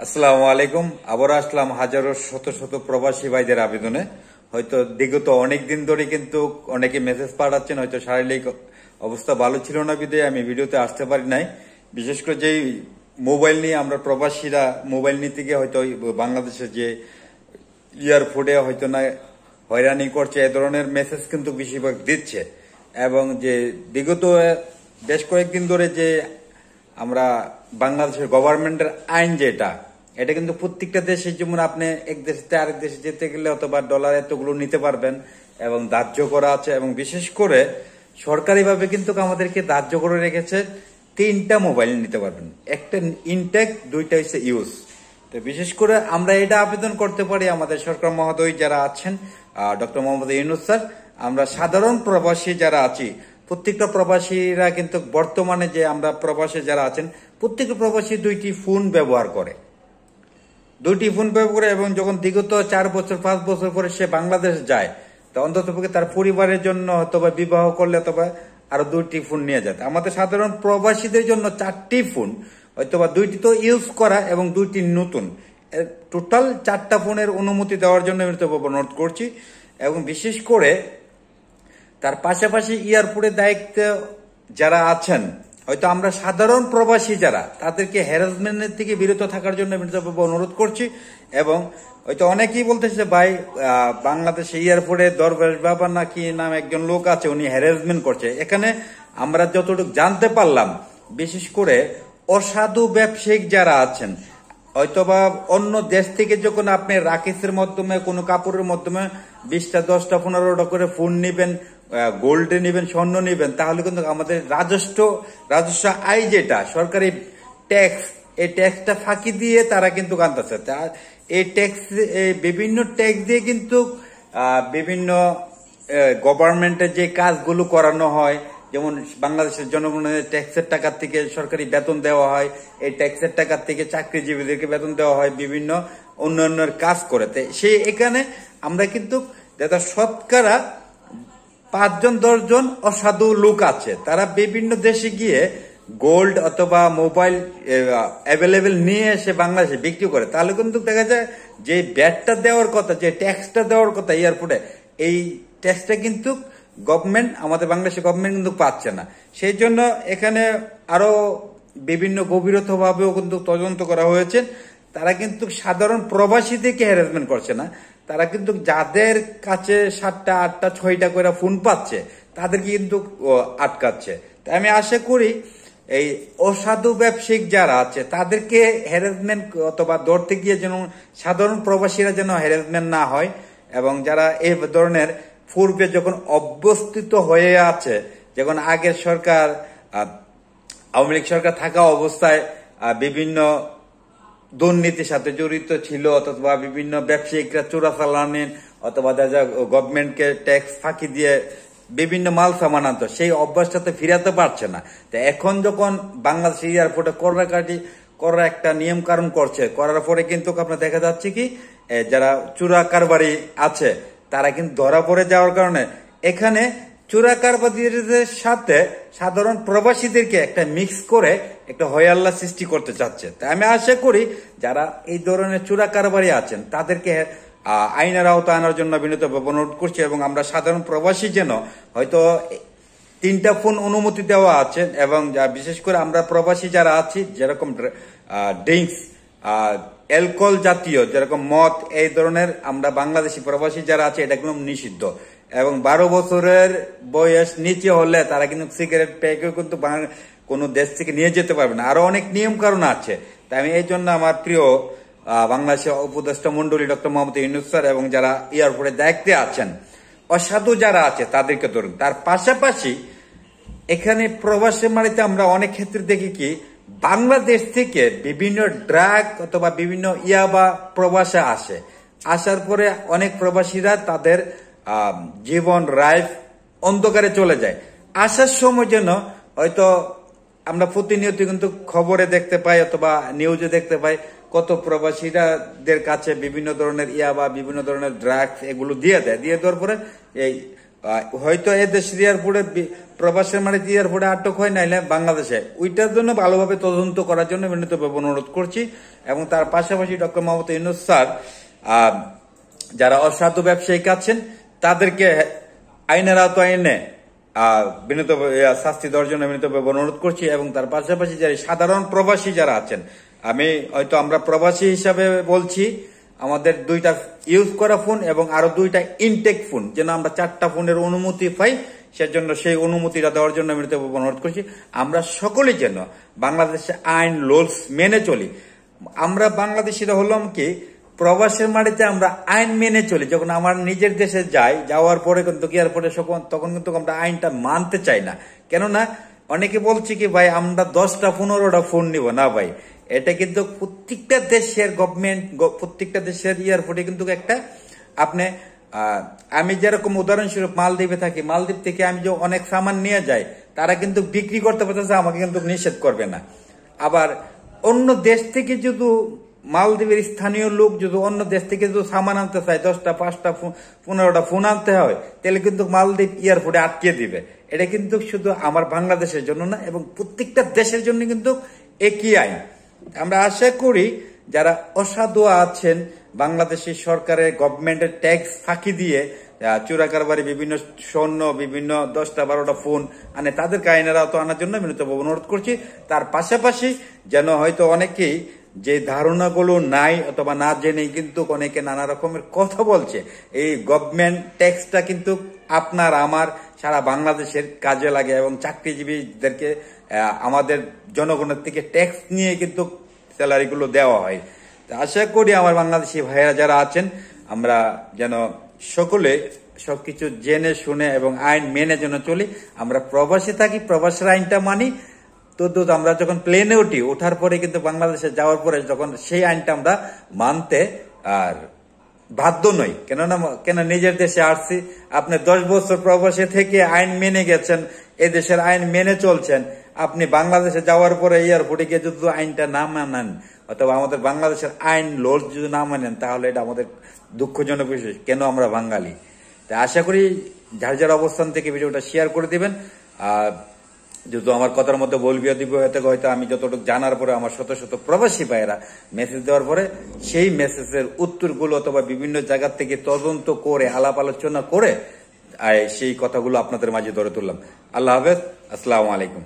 আসসালামু আলাইকুম। আবার আসলাম হাজারো শত শত প্রবাসী ভাইদের আবেদনে। হয়তো বিগত অনেকদিন ধরে কিন্তু অনেকে মেসেজ পাঠাচ্ছেন, হয়তো শারীরিক অবস্থা ভালো ছিল না বিধায় আমি ভিডিওতে আসতে পারি নাই। বিশেষ করে যেই মোবাইল নিয়ে আমরা প্রবাসীরা মোবাইল নিতে গিয়ে হয়তো বাংলাদেশে যে এয়ারপোর্টে হয়তো না হয়রানি করছে, এ ধরনের মেসেজ কিন্তু বেশিরভাগ দিচ্ছে। এবং যে বিগত বেশ কয়েকদিন ধরে যে আমরা বাংলাদেশের গভর্নমেন্টের আইন যেটা, এটা কিন্তু প্রত্যেকটা দেশে, যেমন আপনি এক দেশ থেকে আরেক দেশে যেতে গেলে অথবা ডলার এতগুলো নিতে পারবেন এবং ধার্য করা আছে। এবং বিশেষ করে সরকারিভাবে কিন্তু আমাদেরকে ধার্য করে রেখেছে 3টা মোবাইল নিতে পারবেন, একটা ইনটেক, 2টা হচ্ছে ইউজ। তো বিশেষ করে আমরা এটা আবেদন করতে পারি আমাদের সরকার মহোদয় যারা আছেন, ডক্টর মোহাম্মদ ইউনূস স্যার। আমরা সাধারণ প্রবাসী যারা আছি, প্রত্যেকটা প্রবাসীরা কিন্তু বর্তমানে যে আমরা প্রবাসী যারা আছেন, প্রত্যেকটা প্রবাসী 2টি ফোন ব্যবহার করে, এবং যখন বিগত 4 বছর 5 বছর পরে সে বাংলাদেশ যায়, তো অন্তত তার পরিবারের জন্য অথবা বিবাহ করলে অথবা আরো 2টি ফোন নিয়ে যায়। আমাদের সাধারণ প্রবাসীদের জন্য 4টি ফোন, হয়তোবা 2টি তো ইউজ করা এবং 2টি নতুন, টোটাল 4টা ফোনের অনুমতি দেওয়ার জন্য আমি অনুরোধ করছি। এবং বিশেষ করে তার পাশাপাশি এয়ারপোর্টে দায়িত্ব যারা আছেন, হয়তো আমরা সাধারণ প্রবাসী যারা, তাদেরকে হ্যারাসমেন্টের থেকে বিরত থাকার জন্য অনুরোধ করছি। এবং হয়তো অনেকেই বলতেছে ভাই, বাংলাদেশে এয়ারপোর্টে দরবেশ বাবা নাকি নাম একজন লোক আছে, উনি হ্যারাসমেন্ট করছে। এখানে আমরা যতটুকু জানতে পারলাম, বিশেষ করে অসাধু ব্যবসায়িক যারা আছেন, হয়তোবা অন্য দেশ থেকে যখন আপনি রাকেশের মাধ্যমে কোনো কাপড়ের মাধ্যমে 20টা 10টা 15টা করে ফোন নিবেন, গোল্ডে নিবেন, স্বর্ণ নিবেন, তাহলে কিন্তু আমাদের রাজস্ব আয় যেটা সরকারি ট্যাক্স, এই ট্যাক্সটা ফাঁকি দিয়ে তারা কিন্তু আনতেছে। এই ট্যাক্স, বিভিন্ন ট্যাক্স দিয়ে কিন্তু বিভিন্ন গভর্নমেন্টের যে কাজগুলো করানো হয়, যেমন বাংলাদেশের জনগণের ট্যাক্সের টাকা থেকে সরকারি বেতন দেওয়া হয়, এই ট্যাক্সের টাকা থেকে চাকরিজীবীদেরকে বেতন দেওয়া হয়, বিভিন্ন উন্নয়নের কাজ করে। সেই এখানে আমরা কিন্তু যারা শতকরা 5 জন 10 জন অসাধু লোক আছে, তারা বিভিন্ন দেশে গিয়ে গোল্ড অথবা মোবাইল অ্যাভেলেবেল নিয়ে এসে বাংলাদেশে বিক্রি করে। তাহলে কিন্তু দেখা যায় যে ব্যাটটা দেওয়ার কথা, যে ট্যাক্সটা দেওয়ার কথা এয়ারপোর্টে, এই ট্যাক্সটা কিন্তু গভর্নমেন্ট, আমাদের বাংলাদেশের গভর্নমেন্ট কিন্তু পাচ্ছে না। সেই জন্য এখানে আরো বিভিন্ন গভীরতাভাবেও কিন্তু তদন্ত করা হয়েছে। তারা কিন্তু সাধারণ প্রবাসীদেরকে হ্যারাসমেন্ট করছে না, তারা কিন্তু যাদের কাছে 7টা 8টা 6টা করে ফোন পাচ্ছে তাদেরকে কিন্তু আটকাচ্ছে। তাই আমি আশা করি এই অসাধু ব্যবসায়িক যারা আছে তাদেরকে হ্যারাসমেন্ট অথবা ধরতে গিয়ে যেন সাধারণ প্রবাসীরা যেন হ্যারাসমেন্ট না হয়। এবং যারা এই ধরনের পূর্বে যখন অবস্থিত হয়ে আছে, যখন আগের সরকার, আওয়ামী লীগ সরকার থাকা অবস্থায় বিভিন্ন দুর্নীতির সাথে জড়িত ছিল, অথবা বিভিন্ন ব্যবসায়িকরা চোরাচালানি অথবা গভর্নমেন্টকে ট্যাক্স ফাঁকি দিয়ে বিভিন্ন মাল সামান আনত, সেই অভ্যাসটাতে ফিরাতে পারছে না। তো এখন যখন বাংলাদেশ এয়ারপোর্টে করার একটা নিয়ম কানুন করছে, করার পরে কিন্তু আপনার দেখা যাচ্ছে কি যারা চোরা কারবারি আছে তারা কিন্তু ধরা পড়ে যাওয়ার কারণে এখানে চোরা কারবারিদের সাথে সাধারণ প্রবাসীদেরকে একটা মিক্স করে একটা হইয়াল্লা সৃষ্টি করতে চাচ্ছে। তাই আমি আশা করি যারা এই ধরনের চোরা কারবারি আছেন তাদেরকে আইনের আওতায় আনার জন্য বিনীতভাবে অনুরোধ করছি। এবং আমরা সাধারণ প্রবাসী যেন, হয়তো 3টা ফোন অনুমতি দেওয়া আছে, এবং বিশেষ করে আমরা প্রবাসী যারা আছি, যেরকম ড্রিঙ্কস, অ্যালকোহল জাতীয় যেরকম মদ, এই ধরনের আমরা বাংলাদেশি প্রবাসী যারা আছে এটা কিন্তু নিষিদ্ধ। এবং 12 বছরের বয়স নিচে হলে তারা কিন্তু সিগারেট প্যাকেও কিন্তু কোনো দেশ থেকে নিয়ে যেতে পারবে না। আরো অনেক নিয়ম কারণ আছে। তাই আমি এই জন্য আমার প্রিয় বাংলাদেশের উপদেষ্টা মন্ডলী ডক্টর মোহাম্মদ ইউনূস স্যার এবং যারা এয়ারপোর্টে দায়িত্বে আছেন, অসাধু যারা আছে তাদেরকে ধরুন। তার পাশাপাশি এখানে প্রবাসের মাটিতে আমরা অনেক ক্ষেত্রে দেখি কি, বাংলাদেশ থেকে বিভিন্ন ড্রাগ অথবা বিভিন্ন ইয়াবা প্রবাসে আসার পরে অনেক প্রবাসীরা তাদের জীবন লাইফ অন্ধকারে চলে যায়। আসার সময় যেন হয়তো আমরা প্রতিনিয়ত কিন্তু খবরে দেখতে পাই অথবা নিউজে দেখতে পাই, কত প্রবাসীদের কাছে বিভিন্ন ধরনের ইয়াবা, বিভিন্ন ধরনের ড্রাগস এগুলো দিয়ে দেওয়ার পরে এই হয়তো এ দেশের এয়ারপোর্টে প্রবাসের মানে এয়ারপোর্টে আটক হয় নাইলে বাংলাদেশে, ওইটার জন্য ভালোভাবে তদন্ত করার জন্য বিনীতভাবে অনুরোধ করছি। এবং তার পাশাপাশি ডক্টর মোহাম্মদ ইউনূস স্যার যারা অসাধু ব্যবসায়িক আছেন তাদেরকে আইনের আওতায় এনে বিনীত শাস্তি দেওয়ার জন্য বিনীতভাবে অনুরোধ করছি। এবং তার পাশাপাশি যারা সাধারণ প্রবাসী যারা আছেন, আমি হয়তো আমরা প্রবাসী হিসাবে বলছি, আমাদের 2টা ইউজ করা ফোন এবং আরো 2টা ইনটেক ফোন যেন আমরা 4টা ফোনের অনুমতি পাই, সেজন্য সেই অনুমতিটা দেওয়ার জন্য আমি অনুরোধ করছি। আমরা সকলেই যেন বাংলাদেশে আইন রুলস মেনে চলি। আমরা বাংলাদেশিরা হলাম কি প্রবাসের মাটিতে আমরা আইন মেনে চলি। যখন আমার নিজের দেশে যাই, যাওয়ার পরে কিন্তু এয়ারপোর্টে তখন কিন্তু আমরা আইনটা মানতে চাই না। কেননা অনেকে বলছে কি ভাই আমরা 10টা 15টা ফোন নিব না ভাই, এটা কিন্তু প্রত্যেকটা দেশের গভর্নমেন্ট, প্রত্যেকটা দেশের এয়ারপোর্টে কিন্তু একটা আপনি আমি যেরকম উদাহরণস্বরূপ মালদ্বীপে থাকি, মালদ্বীপ থেকে আমি যে অনেক সামান নিয়ে যাই, তারা কিন্তু বিক্রি করতে পারতেছে, আমাকে কিন্তু নিষেধ করবে না। আবার অন্য দেশ থেকে যদি মালদ্বীপের স্থানীয় লোক যদি অন্য দেশ থেকে যদি সামান আনতে চায়, 10টা 5টা 15টা ফোন আনতে হয়, তাহলে কিন্তু মালদ্বীপ এয়ারপোর্টে আটকে দিবে। এটা কিন্তু শুধু আমার বাংলাদেশের জন্য না, এবং প্রত্যেকটা দেশের জন্য কিন্তু একই আইন। আমরা আশা করি যারা অসাধু আছেন, বাংলাদেশের সরকারের গভর্নমেন্টের ট্যাক্স ফাঁকি দিয়ে চোরা কারবারি বিভিন্ন স্বর্ণ, বিভিন্ন 10টা 12টা ফোন আনে, তাদেরকে আইনের আওতায় আনার জন্য বিনীতভাবে অনুরোধ করছি। তার পাশাপাশি যেন হয়তো অনেকেই যে ধারণাগুলো নাই অথবা না জেনেই কিন্তু অনেকে নানা রকমের কথা বলছে, এই গভর্নমেন্ট ট্যাক্সটা কিন্তু আপনার আমার সারা বাংলাদেশের কাজে লাগে, এবং চাকরিজীবীদেরকে আমাদের জনগণের থেকে ট্যাক্স নিয়ে কিন্তু স্যালারিগুলো দেওয়া হয়। আশা করি আমার বাংলাদেশি ভাইয়েরা যারা আছেন, আমরা যেন সকলে সবকিছু জেনে শুনে এবং আইন মেনে যেন চলি। আমরা প্রবাসী থাকি, প্রবাসের আইনটা মানি। তো আমরা যখন প্লেনে উঠি, ওঠার পরে কিন্তু বাংলাদেশে যাওয়ার পরে যখন সেই আইনটা আমরা মানতে আর বাধ্য নই। কেন নিজের দেশে আসছি, আপনি 10 বছর প্রবাসে থেকে আইন মেনে গেছেন, এ দেশের আইন মেনে চলছেন, আপনি বাংলাদেশে যাওয়ার পরে এয়ারপোর্টে গিয়ে যদি আইনটা না মানেন অথবা আমাদের বাংলাদেশের আইন রুলস যদি না মানেন, তাহলে এটা আমাদের দুঃখজনক বিষয়। কেন আমরা বাঙালি। তাই আশা করি যার যার অবস্থান থেকে ভিডিওটা শেয়ার করে দিবেন। আর যেহেতু আমার কথার মধ্যে বলবিয়া দিব, এতে হয়তো আমি যতটুকু জানার পরে আমার শত শত প্রবাসী ভাইয়েরা মেসেজ দেওয়ার পরে সেই মেসেজের উত্তরগুলো অথবা বিভিন্ন জায়গা থেকে তদন্ত করে আলাপ আলোচনা করে সেই কথাগুলো আপনাদের মাঝে ধরে তুললাম। আল্লাহ হাফেজ, আসসালামু আলাইকুম।